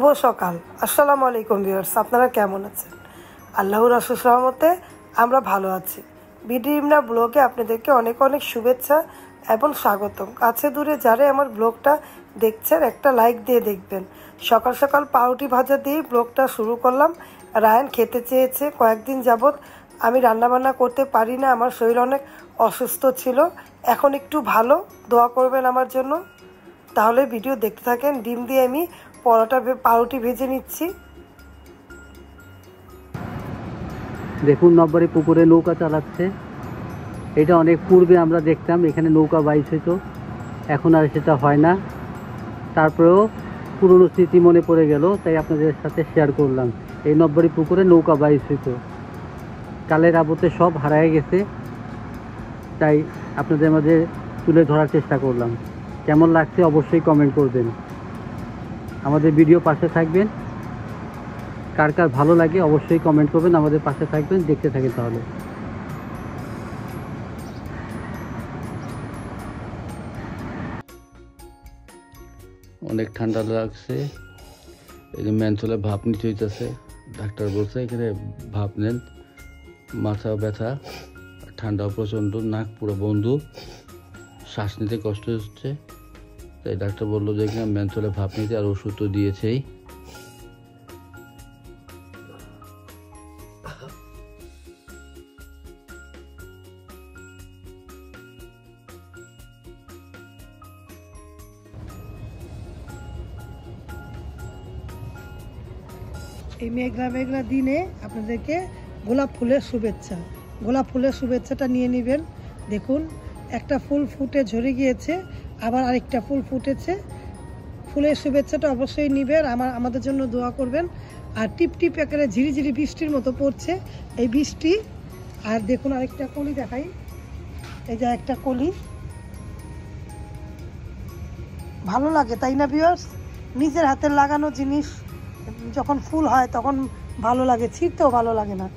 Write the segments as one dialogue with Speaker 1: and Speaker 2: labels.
Speaker 1: শুভ সকাল। আসসালামু আলাইকুম ভিউয়ার্স, আপনারা কেমন আছেন? আল্লাহর অশেষ রহমতে আমরা ভালো আছি। বিডি ইমনা ব্লগে আপনাদেরকে অনেক অনেক শুভেচ্ছা এবং স্বাগতম। কাছে দূরে যারা আমার ব্লগটা দেখছেন একটা লাইক দিয়ে দেখবেন। সকাল সকাল পাউরুটি ভাজা দিয়ে ব্লগটা শুরু করলাম। রায়ান খেতে চেয়েছে। কয়েকদিন যাবৎ আমি রান্নাবান্না করতে পারি না, আমার শরীর অনেক অসুস্থ ছিল। এখন একটু ভালো, দোয়া করবেন আমার জন্য। তাহলে ভিডিও দেখতে থাকেন। ডিম দিয়ে আমি পাউরুটি ভেজে নিচ্ছি।
Speaker 2: দেখুন নব্বরে পুকুরে নৌকা চালাচ্ছে। এটা অনেক পূর্বে আমরা দেখতাম এখানে নৌকা বাইচ হইতো, এখন আর সেটা হয় না। তারপরেও পুরনো স্মৃতি মনে পড়ে গেল, তাই আপনাদের সাথে শেয়ার করলাম। এই নব্বরে পুকুরে নৌকা বাইচ হইতো, কালের আবতে সব হারায় গেছে, তাই আপনাদের মাঝে তুলে ধরার চেষ্টা করলাম। কেমন লাগছে অবশ্যই কমেন্ট করবেন। আমাদের ভিডিও পাশে থাকবেন, কার কার ভালো লাগে অবশ্যই কমেন্ট করবেন, আমাদের পাশে থাকবেন, দেখতে থাকেন। তাহলে অনেক ঠান্ডা লাগছে, এই যে মেনথলে ভাপ নিতে হইতেছে। ডাক্তার বলছে এখানে ভাপ নেন, মাথা ব্যথা, ঠান্ডা প্রচণ্ড, নাক পুরো বন্ধ, শ্বাস নিতে কষ্ট হচ্ছে। তাই ডাক্তার বললো যে এখানে মেনথলে ভাপ নিতে, আর ওষুধ তো দিয়েছেই।
Speaker 1: এই মেঘলা মেঘলা দিনে আপনাদেরকে গোলাপ ফুলের শুভেচ্ছা। গোলাপ ফুলের শুভেচ্ছাটা নিয়ে নেবেন। দেখুন একটা ফুল ফুটে ঝরে গিয়েছে, আবার আরেকটা ফুল ফুটেছে। ফুলের শুভেচ্ছাটা অবশ্যই নেবেন, আমাদের জন্য দোয়া করবেন। আর টিপ টিপ একেবারে ঝিরিঝিরি বৃষ্টির মতো পড়ছে এই বৃষ্টি। আর দেখুন আরেকটা কলি দেখাই, এই যে একটা কলি। ভালো লাগে তাই না ভিউয়ার্স? নিজের হাতের লাগানো জিনিস যখন ফুল হয় তখন ভালো লাগে, ছিঁড়তেও ভালো লাগে না,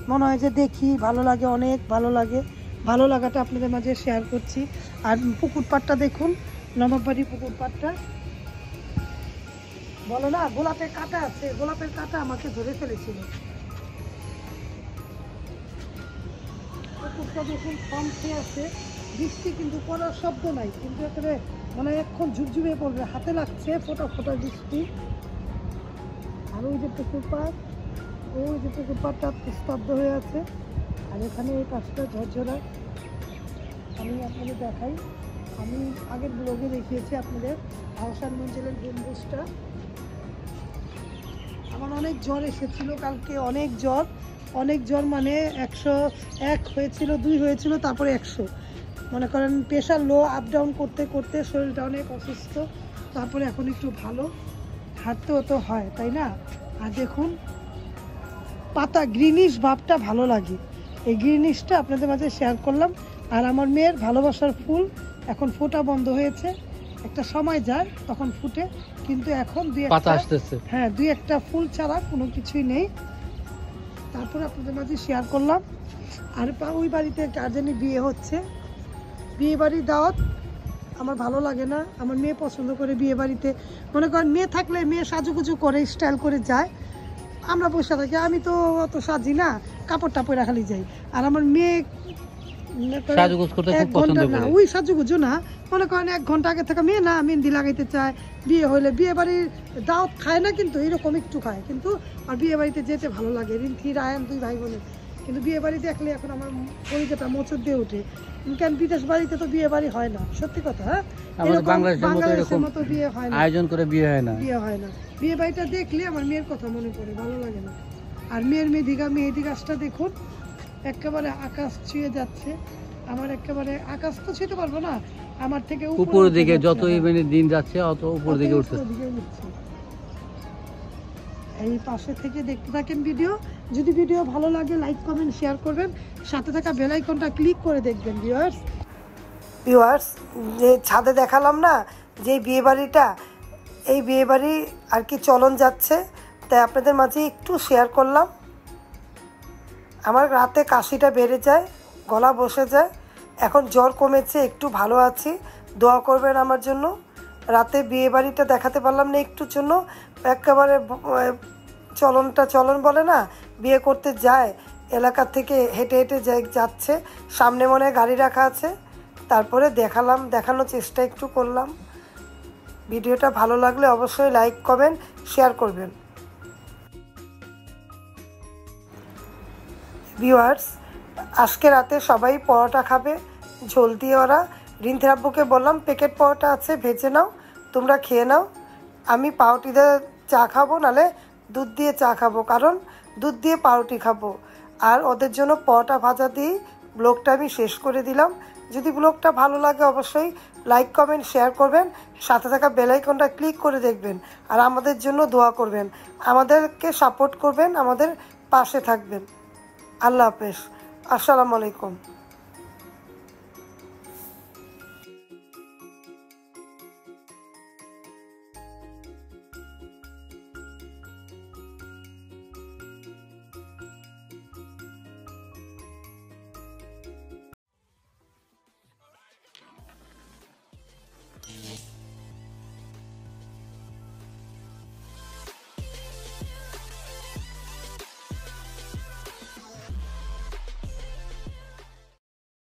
Speaker 1: মনে হয় যে দেখি ভালো লাগে, অনেক ভালো লাগে। ভালো লাগাটা আপনাদের মাঝে শেয়ার করছি। আর পুকুর পাড়টা দেখুন, নবাববাড়ি পুকুর পাড়টা। বলো না গোলাপের কাঁটা আছে, গোলাপের কাঁটা আমাকে ধরে ফেলেছিল। পুকুরটা দেখুন কমছে আছে, বৃষ্টি কিন্তু পড়ার শব্দ নাই, কিন্তু একেবারে মানে এখন ঝুপঝুপে পড়বে, হাতে লাগছে ফোটা ফোটা বৃষ্টি। আর ওই যে পুকুর পাড়, ওই যে পুকুর পাড়টা স্তব্ধ হয়ে আছে। আর এখানে এই পাশটা ঝরঝরা। আমি আপনাদের দেখাই, আমি আগের ব্লগে দেখিয়েছি আপনাদের আহসান মঞ্জিলের গম্বুজটা। আমার অনেক জ্বর এসেছিল কালকে, অনেক জ্বর মানে 101 হয়েছিল, 2 হয়েছিল, তারপরে 100। মনে করেন প্রেশার লো, আপ ডাউন করতে করতে শরীরটা অনেক অসুস্থ। তারপরে এখন একটু ভালো, হাঁটতেও তো হয় তাই না। আর দেখুন পাতা গ্রিনিশ ভাবটা ভালো লাগে, এই গ্রিনিশটা আপনাদের মাঝে শেয়ার করলাম। আর আমার মেয়ের ভালোবাসার ফুল এখন ফোটা বন্ধ হয়েছে, একটা সময় যায় তখন ফুটে, কিন্তু এখন দুই একটা ফুল ছাড়া কোনো কিছুই নেই। তারপরে আপনাদের মাঝে শেয়ার করলাম। আর ওই বাড়িতে কার জানি বিয়ে হচ্ছে, বিয়ে বাড়ির দাওয়াত আমার ভালো লাগে না। আমার মেয়ে পছন্দ করে বিয়ে বাড়িতে, মনে করেন মেয়ে থাকলে মেয়ে সাজুগুজু করে স্টাইল করে যায়, আমরা বসে থাকি। আমি তো অত সাজি না, কাপড় টাপড় খালি যাই। আর আমার মেয়ে ওই সাজুগুজু না, মনে করেন 1 ঘন্টা আগে থেকে মেয়ে না মেহেন্দি লাগাইতে চায়। বিয়ে হইলে বিয়ে বাড়ির দাওয়াত খায় না, কিন্তু এরকম একটু খায়, কিন্তু আর বিয়ে বাড়িতে যেতে ভালো লাগে। রিন্থি রায়ান 2 ভাই বোনের, কিন্তু বিয়ে বাড়ি দেখলে এখন আমার কলিজাটা মোচড় দিয়ে ওঠে। কেন বিদেশ বাড়িতে তো বিয়ে বাড়ি হয় না, সত্যি কথা। হ্যাঁ, বাংলাদেশের মতো বিয়ে হয় না,
Speaker 2: আয়োজন করে বিয়ে হয় না।
Speaker 1: বিয়ে বাড়িটা দেখলে আমার মেয়ের কথা মনে পড়ে, ভালো লাগে না। আর মেয়ের মেহেদি গাছটা দেখুন একেবারে আকাশ ছুঁয়ে যাচ্ছে। আমার একেবারে আকাশ তো ছুঁতে পারবো না, আমার থেকে উপর দিকে
Speaker 2: যতই দিন যাচ্ছে অত উপর দিকে উঠছে।
Speaker 1: এই পাশে থেকে দেখতে থাকেন ভিডিও। যদি ভিডিও ভালো লাগে লাইক কমেন্ট শেয়ার করবেন, সাথে থাকা বেল আইকনটা ক্লিক করে দেখবেন। ভিউয়ার্স যে ছাদে দেখালাম না যে বিয়ে বাড়িটা, এই বিয়ে বাড়ি আর কি চলন যাচ্ছে, তাই আপনাদের মাঝে একটু শেয়ার করলাম। আমার রাতে কাশিটা বেড়ে যায়, গলা বসে যায়, এখন জ্বর কমেছে, একটু ভালো আছি, দোয়া করবেন আমার জন্য। রাতে বিয়ে বাড়িটা দেখাতে পারলাম না একটুর জন্য, একেবারে চলন বলে না, বিয়ে করতে যায় এলাকা থেকে হেঁটে হেঁটে যাচ্ছে, সামনে মনে হয় গাড়ি রাখা আছে। তারপরে দেখানোর চেষ্টা একটু করলাম। ভিডিওটা ভালো লাগলে অবশ্যই লাইক কমেন্ট শেয়ার করবেন। ভিউয়ার্স, আজকে রাতে সবাই পরোটা খাবে ঝোল দিয়ে। ওরা রিন্থের আব্বুকে বললাম প্যাকেট পরোটা আছে, ভেজে নাও, তোমরা খেয়ে নাও, আমি পাউরুটি দিয়ে চা খাবো, নালে দুধ দিয়ে চা খাবো, কারণ দুধ দিয়ে পাউরুটি খাবো। আর ওদের জন্য পরোটা ভাজা দিয়ে ব্লগটা আমি শেষ করে দিলাম। যদি ব্লগটা ভালো লাগে অবশ্যই লাইক কমেন্ট শেয়ার করবেন, সাথে থাকা বেল আইকনটা ক্লিক করে দেখবেন, আর আমাদের জন্য দোয়া করবেন, আমাদেরকে সাপোর্ট করবেন, আমাদের পাশে থাকবেন। আল্লাহ হাফেজ, আসসালামু আলাইকুম।